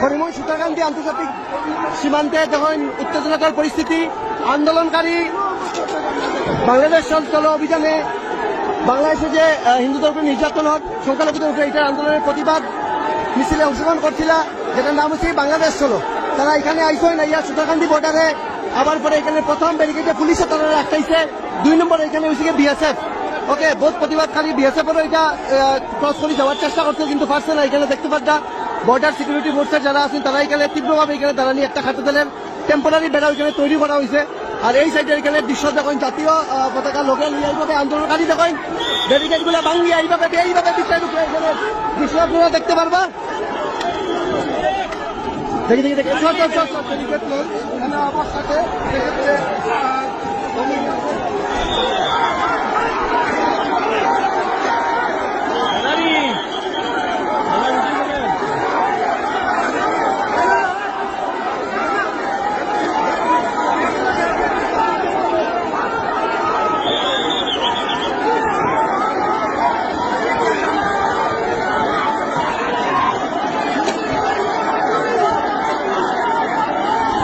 হরিমোহন সুতারকান্দি আন্তর্জাতিক সীমান্তে যখন উত্তেজনাকর পরিস্থিতি, আন্দোলনকারী বাংলাদেশ চলো অভিযানে বাংলাদেশে যে হিন্দু ধর্মের নির্যাতন হোক, সংখ্যালঘুদের উপরে এটার আন্দোলনের প্রতিবাদ মিছিলে অংশগ্রহণ করছিল, যেটার নাম হচ্ছে বাংলাদেশ চলো। তারা এখানে আইসই না ইয়া সুতারকান্দি বর্ডারে, আবার পরে এখানে প্রথম ব্যারিকেডে পুলিশে তারা আটকাইছে, 2 নম্বর এখানে হয়েছে বিএসএফ। ওকে, বহুত প্রতিবাদকারী বিএসএফেরও এটা ক্রস করে যাওয়ার চেষ্টা করছে, কিন্তু পারছে না। এখানে দেখতে পাচ্ছা বর্ডার সিকিউরিটি ফোর্সের যারা আছেন তারা এখানে তীব্রভাবে এখানে দাঁড়ানি একটা খাতে দিলেন, টেম্পোরারি বেড়া এখানে তৈরি করা হয়েছে। আর এই সাইডে এখানে দৃশ্য দেখেন, জাতীয় পতাকা লোকেল এইভাবে আন্দোলনকারী দেখেন ব্যারিকেড গুলা ভাঙ্গি এইভাবে বিচার ঢুকে এখানে দৃশ্য আপনারা দেখতে পারবা। দেখি ব্যারিকেড লোক এখানে অবস্থাতে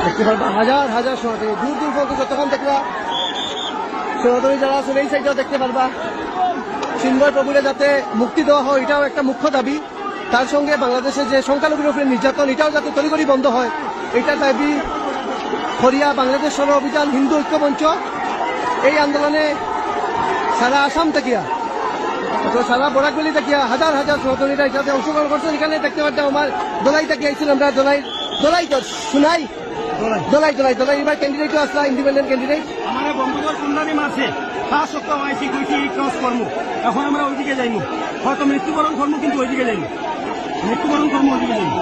দেখতে পারবা হাজার হাজার সনাতনী দূর দূর পর্যন্ত যতক্ষণ দেখবা সনাতনী যারা আছেন এই সাইডেও দেখতে পারবা। সিন্ধয় প্রভুরে যাতে মুক্তি দেওয়া হয় এটাও একটা মুখ্য দাবি। তার সঙ্গে বাংলাদেশে যে সংখ্যালঘুর উপরে নির্যাতন এটাও যাতে তড়িঘড়ি বন্ধ হয় এটা দাবি। হরিয়া বাংলাদেশ সর অভিযান হিন্দু ঐক্য মঞ্চ এই আন্দোলনে সারা আসাম থেকে সারা বরাকবেলি থেকে হাজার হাজার সনাতনীরা এটাতে অংশগ্রহণ করছেন। এখানে দেখতে পাচ্ছি আমার দোলাই থেকে আইছিলাম আমরা, দোলাই শুনাই দোলাই এবার ক্যান্ডিডেটও আসলা, ইন্ডিপেন্ডেন্ট ক্যান্ডিডেট। আমার বন্ধুদের কুন্ডানি মারছে, তার সত্ত্বেও আইসি কইছি ক্রস করবো। এখন আমরা ওইদিকে যাইমু, হয়তো মৃত্যুবরণ করবো, কিন্তু ওইদিকে যাইমু, মৃত্যুবরণ করবো ওইদিকে যাইমু।